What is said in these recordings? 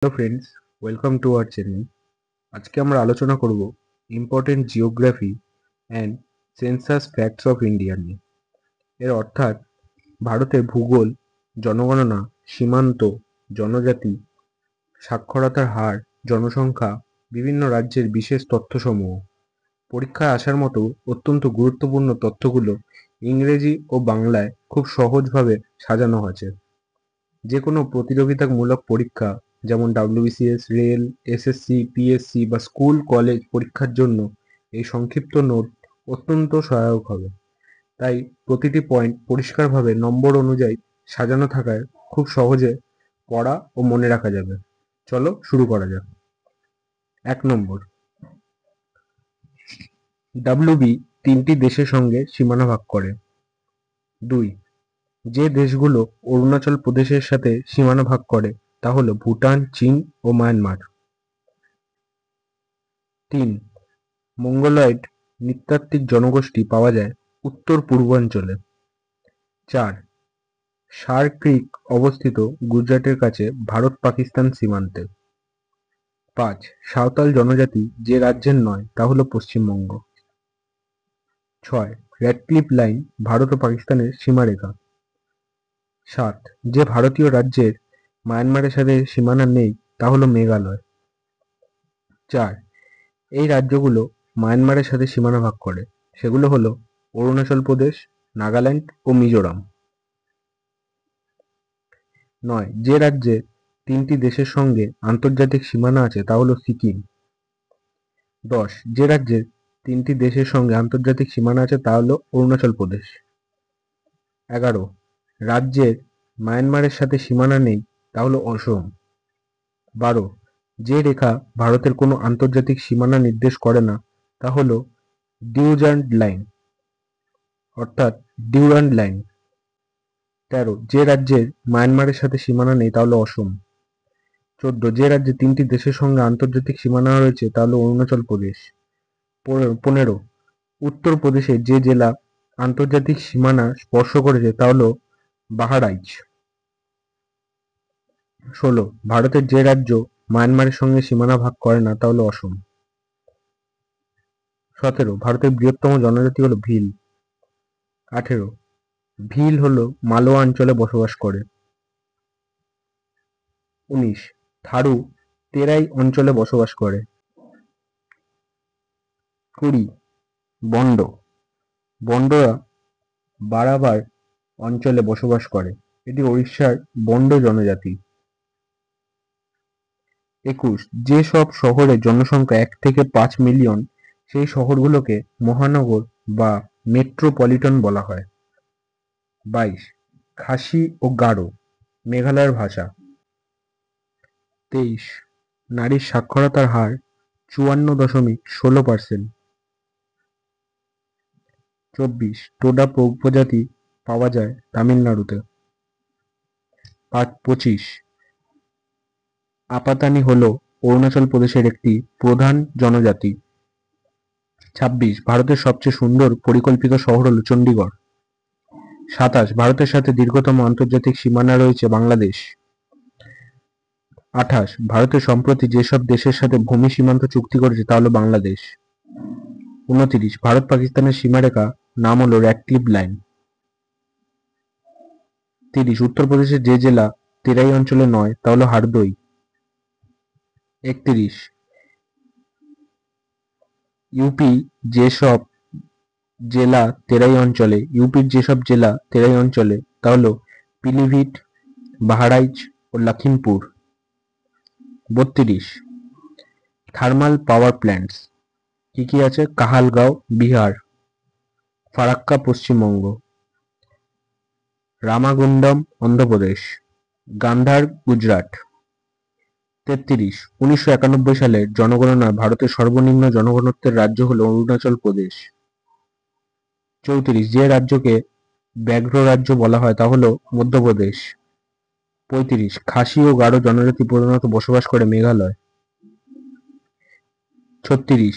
Hello friends, welcome to our channel. আজকে আমরা আলোচনা করব important geography and census facts of India নিয়ে। এর অর্থাৎ ভারতের ভূগোল, জনগণনা, সীমান্ত, জনজাতি, সাক্ষরতার হার, জনসংখ্যা, বিভিন্ন রাজ্যের বিশেষ তথ্যসমূহ। পরীক্ষায় আসার মতো অত্যন্ত গুরুত্বপূর্ণ তথ্যগুলো ইংরেজি ও বাংলায় খুব সহজভাবে সাজানো আছে। যে কোনো প্রতিযোগিতামূলক পরীক্ষা যেমন WBCS, রেল, SSC, PSC বা স্কুল কলেজ পরীক্ষার জন্য এই সংক্ষিপ্ত নোট অত্যন্ত সহায়ক হবে। তাই প্রতিটি পয়েন্ট পরিষ্কারভাবে নম্বর অনুযায়ী সাজানো থাকায় খুব সহজে পড়া ও মনে রাখা যাবে। চলো শুরু করা যাক। 1 নম্বর, WB তিনটি দেশের সঙ্গে সীমানা ভাগ করে। 2. যে দেশগুলো অরুণাচল প্রদেশের সাথে সীমানা ভাগ করে তা হলো ভুটান, চীন ও মায়ানমার। 3. মঙ্গলয়েড নৃতাত্ত্বিক জনগোষ্ঠী পাওয়া যায় উত্তর পূর্বাঞ্চলে। 4. সার ক্রিক অবস্থিত গুজরাটের কাছে ভারত-পাকিস্তান সীমান্তে। 5. সাঁওতাল জনজাতি যে রাজ্যের নয় তা হলো পশ্চিমবঙ্গ। 6. র্যাডক্লিফ লাইন ভারত ও পাকিস্তানের সীমারেখা। 7. যে ভারতীয় রাজ্যের মায়ানমারের সাথে সীমানা নেই তা হলো মেঘালয়। 4. এই রাজ্যগুলো মায়ানমারের সাথে সীমানা ভাগ করে, সেগুলো হলো অরুণাচল প্রদেশ, নাগাল্যান্ড ও মিজোরাম। 9. যে রাজ্যে তিনটি দেশের সঙ্গে আন্তর্জাতিক সীমানা আছে তা হলো সিকিম। 10. যে রাজ্যের তিনটি দেশের সঙ্গে আন্তর্জাতিক সীমানা আছে তা হলো অরুণাচল প্রদেশ। 11. রাজ্যের মায়ানমারের সাথে সীমানা নেই তা হলো অসম। 12. যে রেখা ভারতের কোনো আন্তর্জাতিক সীমানা নির্দেশ করে না তা হলো ডিউরান্ড লাইন, অর্থাৎ ডিউরান্ড লাইন। 13. যে রাজ্যের মায়ানমারের সাথে সীমানা নেই তা হলো অসম। 14. যে রাজ্যে তিনটি দেশের সঙ্গে আন্তর্জাতিক সীমানা রয়েছে তা হলো অরুণাচল প্রদেশ। 15. উত্তর প্রদেশে যে জেলা আন্তর্জাতিক সীমানা স্পর্শ করেছে তা হলো বাহারাইচ। 16. ভারতের যে রাজ্য মায়ানমারের সঙ্গে সীমানা ভাগ করে না তা হলো অসম। 17. ভারতের বৃহত্তম জনজাতি হলো ভিল। 18. ভিল হলো মালওয়া অঞ্চলে বসবাস করে। 19. থারু তেরাই অঞ্চলে বসবাস করে। 20. বন্ড, বন্ডরা বারাবার অঞ্চলে বসবাস করে, এটি ওড়িশার বন্ড জনজাতি। 21. যে সব শহরের জনসংখ্যা 1 থেকে 5 মিলিয়ন সেই শহরগুলোকে মহানগর বা মেট্রোপলিটন বলা হয়। 22. খাসি ও গারো মেঘালয়ের ভাষা। 23. নারীর সাক্ষরতার হার 54.16%। 24. টোডা উপজাতি পাওয়া যায় তামিলনাড়ুতে। 25. আপাতানি হল অরুণাচল প্রদেশের একটি প্রধান জনজাতি। 26. ভারতের সবচেয়ে সুন্দর পরিকল্পিত শহর হল চণ্ডীগড়। 27. ভারতের সাথে দীর্ঘতম আন্তর্জাতিক সীমানা রয়েছে বাংলাদেশ। 28. ভারতের সম্প্রতি যেসব দেশের সাথে ভূমি সীমান্ত চুক্তি করেছে তা হল বাংলাদেশ। 29. ভারত পাকিস্তানের সীমারেখা নাম হল র্যাডক্লিফ লাইন। 30. উত্তরপ্রদেশের যে জেলা তেরাই অঞ্চলে নয় তা হল হারদই। 31. ইউপির যেসব জেলা তেরাই অঞ্চলে তা হল পিলিভিট, বাহারাইচ ও লখিমপুর। 32. থার্মাল পাওয়ার প্ল্যান্টস কি কি আছে? কাহালগাঁও বিহার, ফারাক্কা পশ্চিমবঙ্গ, রামাগুন্ডম অন্ধ্রপ্রদেশ, গান্ধার গুজরাট। 33. 1991 সালের জনগণনায় ভারতের সর্বনিম্ন জনঘনত্বের রাজ্য হল অরুণাচল প্রদেশ। 34. যে রাজ্যকে ব্যাঘ্র রাজ্য বলা হয় তা হল মধ্যপ্রদেশ। 35. খাসি ও গারো জনজাতি প্রধানত বসবাস করে মেঘালয়। 36.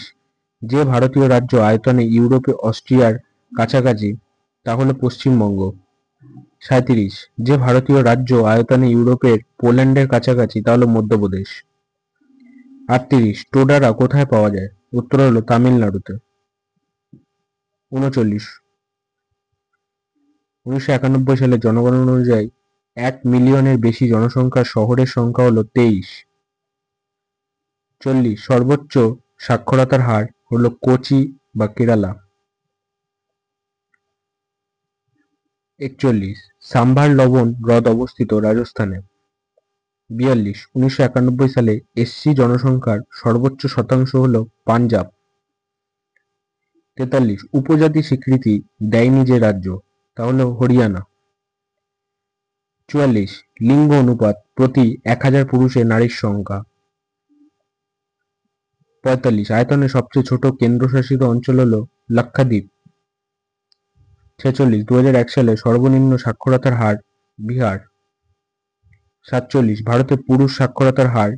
যে ভারতীয় রাজ্য আয়তনে ইউরোপে অস্ট্রিয়ার কাছাকাছি তা হল পশ্চিমবঙ্গ। 37, যে ভারতীয় রাজ্য আয়তনে ইউরোপের পোল্যান্ডের কাছাকাছি তা হলো মধ্যপ্রদেশ। 38, টোডারা কোথায় পাওয়া যায়? উত্তর হলো তামিলনাড়ুতে। 39, 1991 সালে জনগণনা অনুযায়ী 1 মিলিয়নের বেশি জনসংখ্যার শহরের সংখ্যা হলো 23। 40, সর্বোচ্চ সাক্ষরতার হার হলো কোচি বা কেরালা। 41, সাম্বার লবণ হ্রদ অবস্থিত রাজস্থানে। 42, 1991 সালে এসসি জনসংখ্যার সর্বোচ্চ শতাংশ হলো পাঞ্জাব। 43, উপজাতি স্বীকৃতি দেয়নি যে রাজ্য, তা হলো হরিয়ানা। 44, লিঙ্গ অনুপাত প্রতি 1000 পুরুষে নারীর সংখ্যা। 45, আয়তনে সবচেয়ে ছোট কেন্দ্রশাসিত অঞ্চল হলো লাক্ষাদ্বীপ। 46, 2001 সালে সর্বনিম্ন সাক্ষরতার হার বিহার। 47, ভারতে পুরুষ সাক্ষরতার হার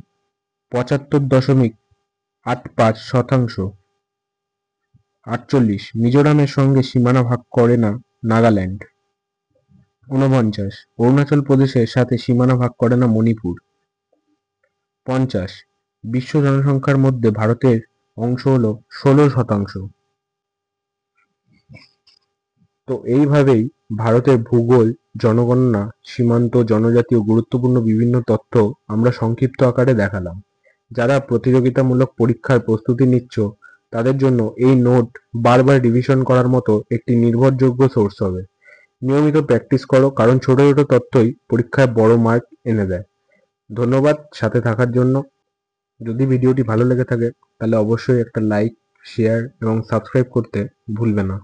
75.85%। 48, মিজোরামের সঙ্গে সীমানা ভাগ করে না নাগাল্যান্ড। 49, অরুণাচল প্রদেশের সাথে সীমানা ভাগ করে না মণিপুর। 50, বিশ্ব জনসংখ্যার মধ্যে ভারতের অংশ হলো 16%। তো এইভাবেই ভারতের ভূগোল, জনগণনা, সীমান্ত, জনজাতি ও গুরুত্বপূর্ণ বিভিন্ন তথ্য আমরা সংক্ষিপ্ত আকারে দেখালাম। যারা প্রতিযোগিতামূলক পরীক্ষার প্রস্তুতি নিচ্ছ তাদের জন্য এই নোট বারবার রিভিশন করার মতো একটি নির্ভরযোগ্য সোর্স হবে। নিয়মিত প্র্যাকটিস করো, কারণ ছোট ছোট তথ্যই পরীক্ষায় বড় মার্ক এনে দেয়। ধন্যবাদ সাথে থাকার জন্য। যদি ভিডিওটি ভালো লেগে থাকে তাহলে অবশ্যই একটা লাইক, শেয়ার এবং সাবস্ক্রাইব করতে ভুলবে না।